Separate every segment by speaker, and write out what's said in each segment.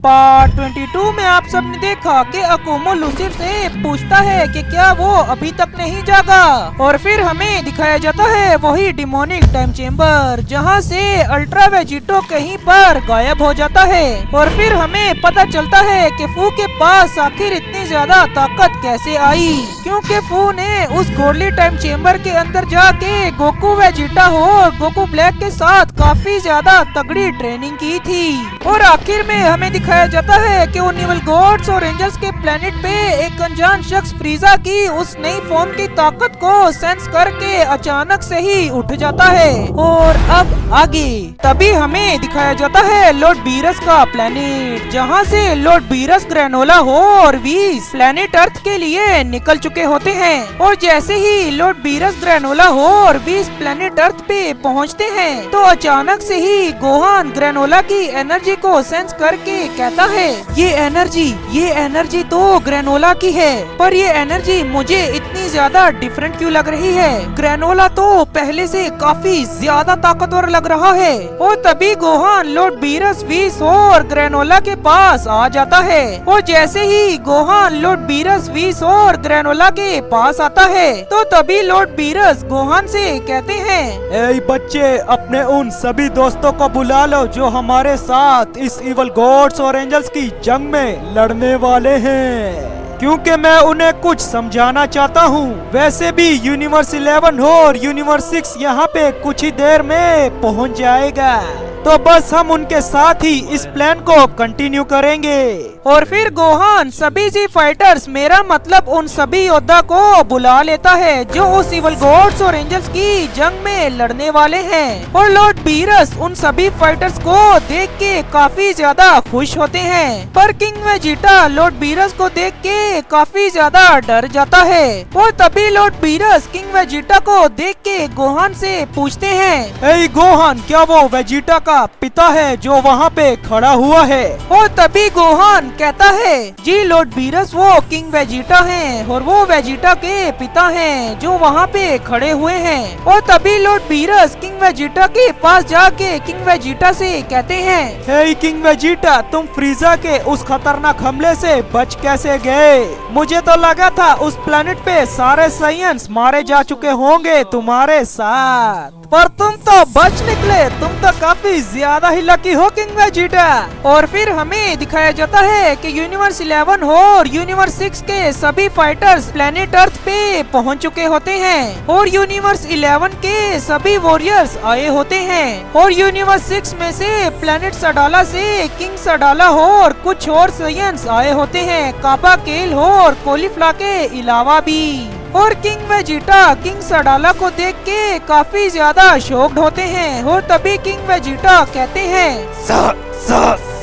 Speaker 1: Part 22 में आप सबने देखा कि अकुमो लूसिफ से पूछता है कि क्या वो अभी तक नहीं जागा, और फिर हमें दिखाया जाता है वही डिमोनिक टाइम चेम्बर जहां से अल्ट्रा वेजिटो कहीं पर गायब हो जाता है। और फिर हमें पता चलता है कि फू के पास आखिर इतनी ज्यादा ताकत कैसे आई, क्योंकि फू ने उस गोल्डी टाइम चेम्बर के अंदर जाके गोकू वेजिटा और गोकू ब्लैक के साथ काफी ज्यादा तगड़ी ट्रेनिंग की थी। और आखिर में हमें दिखाया जाता है कि उन इविल गॉड्स और एंजल्स के प्लेनेट पे एक अनजान शख्स फ्रीजा की उस नई फॉर्म की ताकत को सेंस करके अचानक से ही उठ जाता है। और अब आगे तभी हमें दिखाया जाता है लॉर्ड बीरस का प्लेनेट, जहाँ से लॉर्ड बीरस ग्रेनोला हो और वीस प्लेनेट अर्थ के लिए निकल चुके होते हैं। और जैसे ही लॉर्ड बीरस ग्रेनोला हो और वीस प्लेनेट अर्थ पे पहुँचते हैं तो अचानक से ही गोहान ग्रेनोला की एनर्जी को सेंस करके कहता है ये एनर्जी तो ग्रेनोला की है, पर ये एनर्जी मुझे इतनी ज्यादा डिफरेंट क्यों लग रही है। ग्रेनोला तो पहले से काफी ज्यादा ताकतवर लग रहा है। और तभी गोहान लॉर्ड बीरस वीस और ग्रेनोला के पास आ जाता है। और जैसे ही गोहान लॉर्ड बीरस वीस और ग्रेनोला के पास आता है तो तभी लॉर्ड बीरस गोहान से कहते हैं,
Speaker 2: ए बच्चे, अपने उन सभी दोस्तों को बुला लो जो हमारे साथ इस इवल गॉड्स और एंजल्स की जंग में लड़ने वाले हैं, क्योंकि मैं उन्हें कुछ समझाना चाहता हूँ। वैसे भी यूनिवर्स 11 और यूनिवर्स 6 यहाँ पे कुछ ही देर में पहुँच जाएगा, तो बस हम उनके साथ ही इस प्लान को कंटिन्यू करेंगे।
Speaker 1: और फिर गोहान सभी जी फाइटर्स, मेरा मतलब उन सभी योद्धा को बुला लेता है जो उस इवल गॉड्स और एंजल्स की जंग में लड़ने वाले हैं। और लॉर्ड बीरस उन सभी फाइटर्स को देख के काफी ज्यादा खुश होते हैं, पर किंग वेजिटा लॉर्ड बीरस को देख के काफी ज्यादा डर जाता है। और तभी लॉर्ड बीरस किंग वेजिटा को देख के गोहान से पूछते हैं,
Speaker 2: ए गोहान, क्या वो वेजिटा का पिता है जो वहाँ पे खड़ा हुआ है?
Speaker 1: और तभी गोहान कहता है, जी लॉर्ड बीरस, वो किंग वेजिटा हैं और वो वेजिटा के पिता हैं जो वहाँ पे खड़े हुए हैं। और तभी लॉर्ड बीरस किंग वेजिटा के पास जाके किंग वेजिटा से कहते हैं,
Speaker 2: हे किंग वेजिटा, तुम फ्रीजा के उस खतरनाक हमले से बच कैसे गए? मुझे तो लगा था उस प्लेनेट पे सारे साइंस मारे जा चुके होंगे तुम्हारे साथ,
Speaker 1: पर तुम तो बच निकले। तुम तो काफी ज्यादा ही लकी हो किंग वेजिटा। और फिर हमें दिखाया जाता है कि यूनिवर्स 11 और यूनिवर्स 6 के सभी फाइटर्स प्लेनेट अर्थ पे पहुंच चुके होते हैं। और यूनिवर्स 11 के सभी वॉरियर्स आए होते हैं। और यूनिवर्स 6 में से प्लेनेट सडाला से किंग सडाला हो और कुछ और साइंस आए होते हैं, काबा केल हो और कोलिफ्ला के अलावा भी। और किंग वेजिटा किंग सडाला को देख के काफी ज्यादा शॉक्ड होते हैं। और तभी किंग वेजिटा कहते हैं,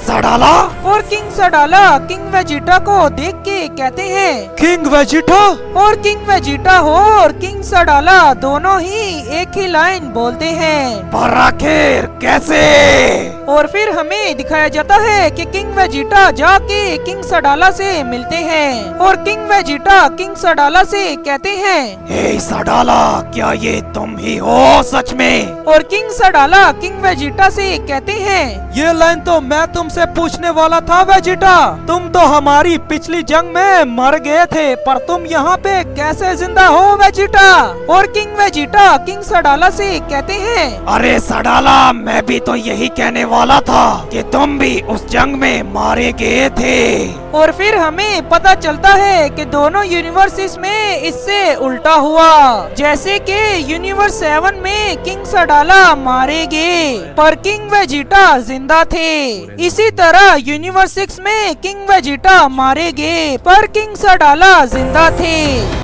Speaker 2: सडाला?
Speaker 1: और किंग सडाला किंग वेजिटा को देख के कहते हैं,
Speaker 2: किंग वेजिटा?
Speaker 1: और किंग वेजिटा हो और किंग सडाला दोनों ही एक ही लाइन बोलते हैं,
Speaker 2: पर आखिर कैसे?
Speaker 1: और फिर हमें दिखाया जाता है कि किंग वेजिटा जाके किंग सडाला से मिलते हैं। और किंग वेजिटा किंग सडाला से कहते हैं,
Speaker 2: हे सडाला, क्या ये तुम ही हो सच में?
Speaker 1: और किंग सडाला किंग वेजिटा से कहते हैं,
Speaker 2: ये लाइन तो मैं तुमसे पूछने वाला था वेजिटा। तुम तो हमारी पिछली जंग में मर गए थे, पर तुम यहाँ पे कैसे जिंदा हो वेजिटा?
Speaker 1: और किंग वेजिटा किंग सडाला से कहते हैं,
Speaker 2: अरे सडाला, मैं भी तो यही कहने वाला था कि तुम भी उस जंग में मारे गए थे।
Speaker 1: और फिर हमें पता चलता है कि दोनों यूनिवर्सेस में इससे उल्टा हुआ, जैसे कि यूनिवर्स 7 में किंग सडाला मारे गए पर किंग वेजिटा जिंदा थे, इसी तरह यूनिवर्स 6 में किंग वेजिटा मारे गए पर किंग सडाला जिंदा थे।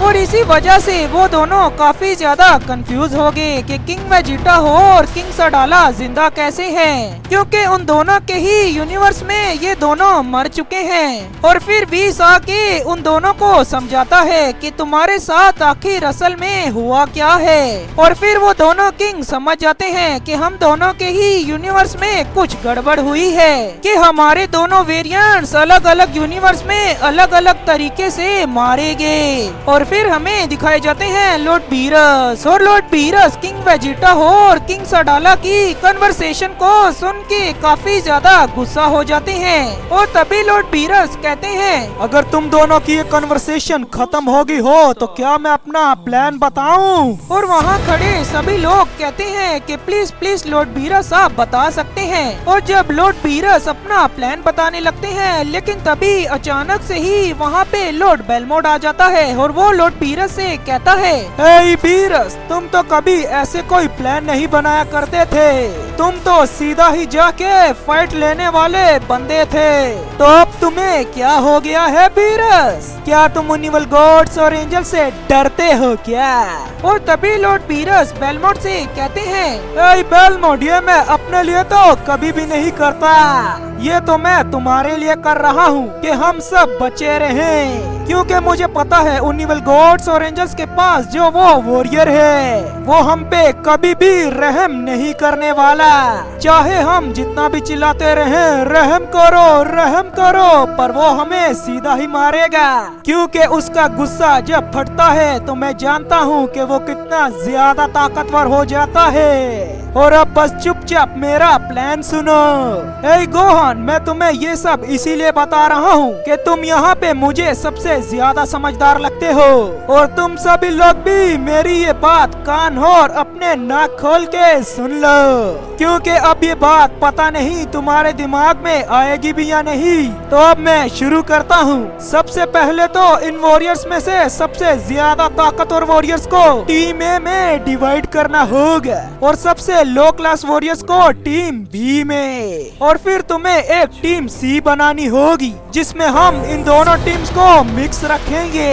Speaker 1: और इसी वजह से वो दोनों काफी ज्यादा कंफ्यूज हो गए कि किंग वेजिटा हो और किंग सडाला जिंदा कैसे हैं, क्योंकि उन दोनों के ही यूनिवर्स में ये दोनों मर चुके हैं। और फिर वीस आके उन दोनों को समझाता है कि तुम्हारे साथ आखिर असल में हुआ क्या है। और फिर वो दोनों किंग समझ जाते हैं कि हम दोनों के ही यूनिवर्स में कुछ गड़बड़ हुई है, कि हमारे दोनों दोनों वेरिएंट्स अलग अलग यूनिवर्स में अलग अलग तरीके से मारे गए। और फिर हमें दिखाए जाते हैं लॉर्ड बीरस, और लॉर्ड बीरस किंग वेजिटा और किंग सडाला की कन्वर्सेशन को सुन के काफी ज्यादा गुस्सा हो जाते हैं। और तभी लॉर्ड बीरस कहते हैं,
Speaker 2: अगर तुम दोनों की ये कन्वर्सेशन खत्म होगी हो तो क्या मैं अपना प्लान बताऊं?
Speaker 1: और वहाँ खड़े सभी लोग कहते हैं कि प्लीज प्लीज लॉर्ड बीरस आप बता सकते हैं। और जब लॉर्ड बीरस अपना प्लान बताने लगते हैं, लेकिन तभी अचानक से ही वहाँ पे लॉर्ड बेलमोड आ जाता है और वो लॉर्ड बीरस से कहता है,
Speaker 2: हे बीरस, तुम तो कभी ऐसे कोई प्लान नहीं बनाया करते थे, तुम तो सीधा ही जाके फाइट लेने वाले बंदे थे, तो अब तुम्हें क्या हो गया है बीरस? क्या तुम उन इवल गॉड्स और एंजल से डरते हो क्या?
Speaker 1: और तभी लॉर्ड बीरस बेलमोड से कहते हैं,
Speaker 2: ए बेलमोड, ये मैं अपने लिए तो कभी भी नहीं करता, ये तो मैं तुम्हारे लिए कर रहा हूँ कि हम सब बचे रहें, क्योंकि मुझे पता है उन इवल गॉड्स और एंजल्स के पास जो वो वॉरियर है वो हम पे कभी भी रहम नहीं करने वाला, चाहे हम जितना भी चिल्लाते रहें रहम करो, पर वो हमें सीधा ही मारेगा, क्योंकि उसका गुस्सा जब फटता है तो मैं जानता हूँ कि वो कितना ज्यादा ताकतवर हो जाता है। और अब बस चुपचाप मेरा प्लान सुनो। ए गोहान, मैं तुम्हें ये सब इसीलिए बता रहा हूँ कि तुम यहाँ पे मुझे सबसे ज्यादा समझदार लगते हो, और तुम सभी लोग भी मेरी ये बात कान और अपने नाक खोल के सुन लो, क्योंकि अब ये बात पता नहीं तुम्हारे दिमाग में आएगी भी या नहीं। तो अब मैं शुरू करता हूँ। सबसे पहले तो इन वॉरियर्स में से सबसे ज्यादा ताकतवर वॉरियर्स को टीम ए में डिवाइड करना होगा, और सबसे लो क्लास वॉरियर्स को टीम बी में, और फिर तुम्हें एक टीम सी बनानी होगी जिसमें हम इन दोनों टीम्स को मिक्स रखेंगे।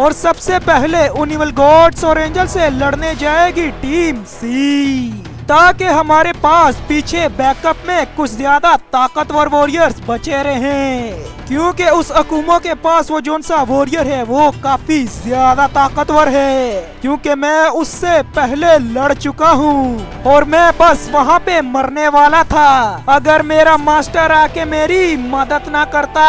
Speaker 2: और सबसे पहले उन इवल गॉड्स और एंजल से लड़ने जाएगी टीम सी, ताकि हमारे पास पीछे बैकअप में कुछ ज्यादा ताकतवर वॉरियर्स बचे रहें, क्योंकि उस अकुमो के पास वो जोन सा वॉरियर है वो काफी ज्यादा ताकतवर है, क्योंकि मैं उससे पहले लड़ चुका हूँ और मैं बस वहाँ पे मरने वाला था अगर मेरा मास्टर आके मेरी मदद ना करता।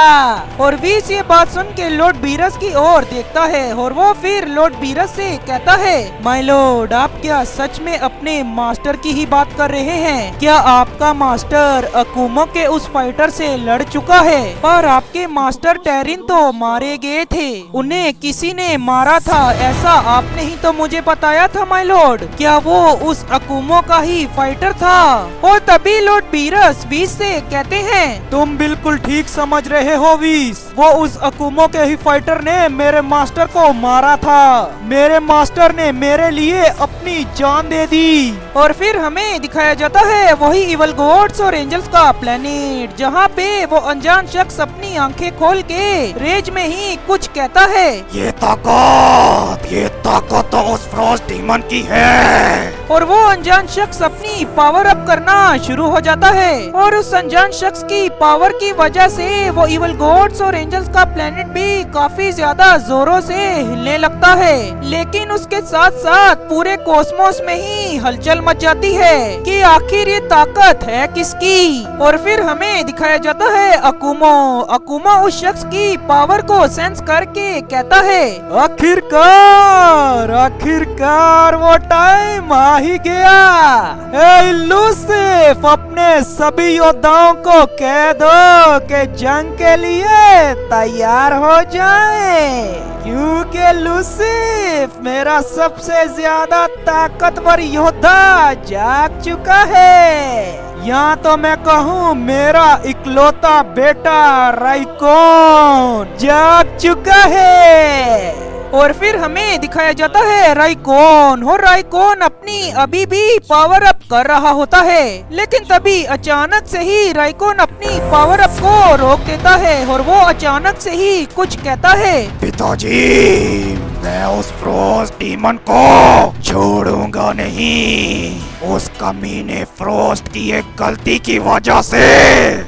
Speaker 1: और वीस ये बात सुन के लॉर्ड बीरस की ओर देखता है और वो फिर लॉर्ड बीरस से कहता है, माय लॉर्ड, आप क्या सच में अपने मास्टर की ही बात कर रहे हैं? क्या आपका मास्टर अकुमो के उस फाइटर से लड़ चुका है? पर आपके मास्टर टेरिन तो मारे गए थे, उन्हें किसी ने मारा था, ऐसा आपने ही तो मुझे बताया था माय लॉर्ड। क्या वो उस अकुमो का ही फाइटर था? और तभी लॉर्ड बीरस वीस से कहते हैं,
Speaker 2: तुम बिल्कुल ठीक समझ रहे हो वीस, वो उस अकुमो के ही फाइटर ने मेरे मास्टर को मारा था, मेरे मास्टर ने मेरे लिए अपनी जान दे दी।
Speaker 1: और फिर हमें दिखाया जाता है वही इवल गॉड्स और एंजल्स का प्लेनेट, जहाँ पे वो अनजान शख्स अपनी आंखें खोल के रेज में ही कुछ कहता है,
Speaker 2: ये ताकत तो उस फ्रॉस्ट डीमन की है।
Speaker 1: और वो अनजान शख्स अपनी पावर अप करना शुरू हो जाता है, और उस अनजान शख्स की पावर की वजह से वो इवल गॉड्स और एंजल्स का प्लेनेट भी काफी ज्यादा जोरों से हिलने लगता है। लेकिन उसके साथ साथ पूरे कॉस्मोस में ही हलचल मच जाती है कि आखिर ये ताकत है किसकी। और फिर हमें दिखाया जाता है अकुमो उस शख्स की पावर को सेंस करके कहता है,
Speaker 2: आखिरकार वो टाइम आ ही गया। ए लूसिफ, अपने सभी योद्धाओं को कह दो कि जंग के लिए तैयार हो जाएं, क्योंकि लूसिफ मेरा सबसे ज्यादा ताकतवर योद्धा जाग चुका है। यहाँ तो मैं कहूँ मेरा इकलौता बेटा राइकोन जाग चुका है।
Speaker 1: और फिर हमें दिखाया जाता है राइकोन, और राइकोन अपनी अभी भी पावर अप कर रहा होता है, लेकिन तभी अचानक से ही राइकोन अपनी पावर अप को रोक देता है और वो अचानक से ही कुछ कहता है,
Speaker 2: पिताजी, मैं उस फ्रोस्ट डीमन को छोड़ूंगा नहीं। उस कमीने फ्रोस्ट की एक गलती की वजह से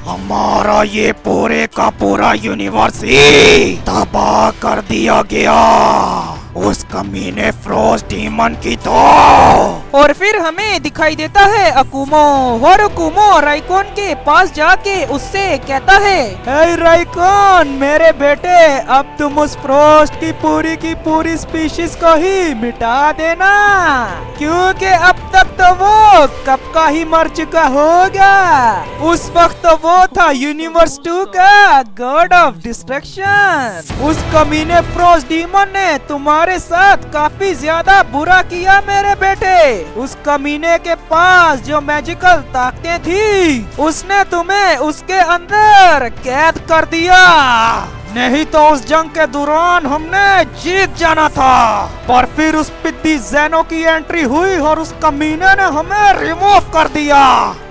Speaker 2: हमारा ये पूरे का पूरा यूनिवर्स ही तबाह कर दिया गया। उस कमीने फ्रोस्ट डीमन की तो।
Speaker 1: और फिर हमें दिखाई देता है अकुमो, और अकुमो राइकोन के पास जाके उससे कहता है,
Speaker 2: हे राइकोन मेरे बेटे, अब तुम उस फ्रोस्ट की पूरी स्पीशीज को ही मिटा देना, क्योंकि अब तक तो वो कब का ही मर चुका होगा। उस वक्त तो वो था यूनिवर्स 2 का गॉड ऑफ डिस्ट्रक्शन। उस कमीने फ्रोस्ट डीमन ने तुम्हारे साथ काफी ज्यादा बुरा किया मेरे बेटे। उस कमीने के पास जो मैजिकल ताकतें थी, उसने तुम्हें उसके अंदर कैद कर दिया। नहीं तो उस जंग के दौरान हमने जीत जाना था, पर फिर उस पिद्दी ज़ेनो की एंट्री हुई और उस कमीने ने हमें रिमूव कर दिया।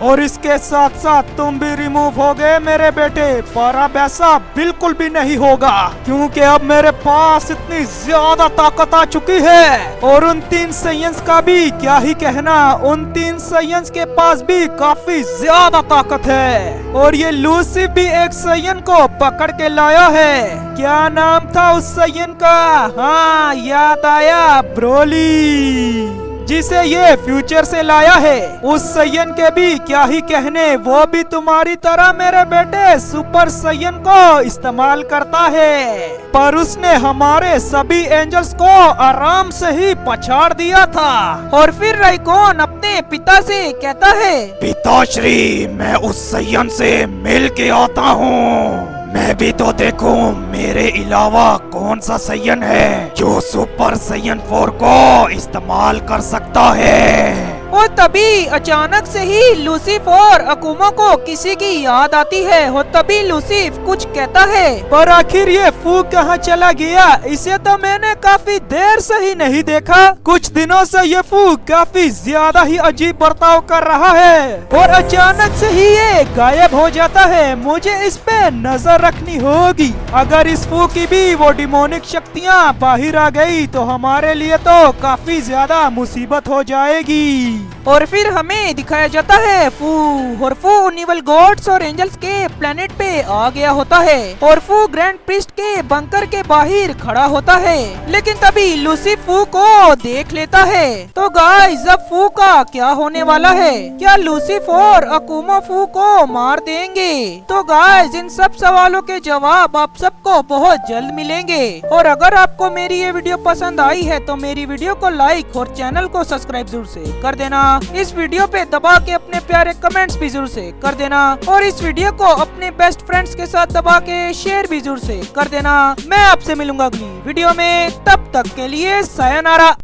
Speaker 2: और इसके साथ साथ तुम भी रिमूव हो गए मेरे बेटे, पर अब ऐसा बिल्कुल भी नहीं होगा, क्योंकि अब मेरे पास इतनी ज्यादा ताकत आ चुकी है। और उन 3 साइंस का भी क्या ही कहना, उन 3 साइंस के पास भी काफी ज्यादा ताकत है। और ये लूसी भी एक साइन को पकड़ के लाया है। क्या नाम था उस साइन का? हाँ याद आया, ब्रोली, जिसे ये फ्यूचर से लाया है। उस साइन के भी क्या ही कहने, वो भी तुम्हारी तरह मेरे बेटे सुपर साइन को इस्तेमाल करता है, पर उसने हमारे सभी एंजल्स को आराम से ही पछाड़ दिया था।
Speaker 1: और फिर राइकोन अपने पिता से कहता है,
Speaker 2: पिताश्री मैं उस साइन से मिल के आता हूँ। मैं भी तो देखूं मेरे अलावा कौन सा साइन है जो सुपर साइन 4 को इस्तेमाल कर सकता है।
Speaker 1: और तभी अचानक से ही लूसिफ और अकुमो को किसी की याद आती है। और तभी लूसिफ कुछ कहता है,
Speaker 2: पर आखिर ये फू कहाँ चला गया? इसे तो मैंने काफी देर से ही नहीं देखा। कुछ दिनों से ये फू काफी ज्यादा ही अजीब बर्ताव कर रहा है और अचानक से ही ये गायब हो जाता है। मुझे इस पे नजर रखनी होगी। अगर इस फू की भी वो डिमोनिक शक्तियाँ बाहर आ गई तो हमारे लिए तो काफी ज्यादा मुसीबत हो जाएगी।
Speaker 1: और फिर हमें दिखाया जाता है फू, और फू इवल गॉड्स और एंजल्स के प्लेनेट पे आ गया होता है। और फू ग्रैंड प्रीस्ट के बंकर के बाहर खड़ा होता है, लेकिन तभी लूसी फू को देख लेता है। तो गाइस अब फू का क्या होने वाला है? क्या लूसिफ और अकुमो फू को मार देंगे? तो गाइस इन सब सवालों के जवाब आप सबको बहुत जल्द मिलेंगे। और अगर आपको मेरी ये वीडियो पसंद आई है तो मेरी वीडियो को लाइक और चैनल को सब्सक्राइब जरूर से कर देना। इस वीडियो पे दबा के अपने प्यारे कमेंट्स भी जरूर से कर देना, और इस वीडियो को अपने बेस्ट फ्रेंड्स के साथ दबा के शेयर भी जरूर से कर देना। मैं आपसे मिलूंगा अगली वीडियो में, तब तक के लिए सायोनारा।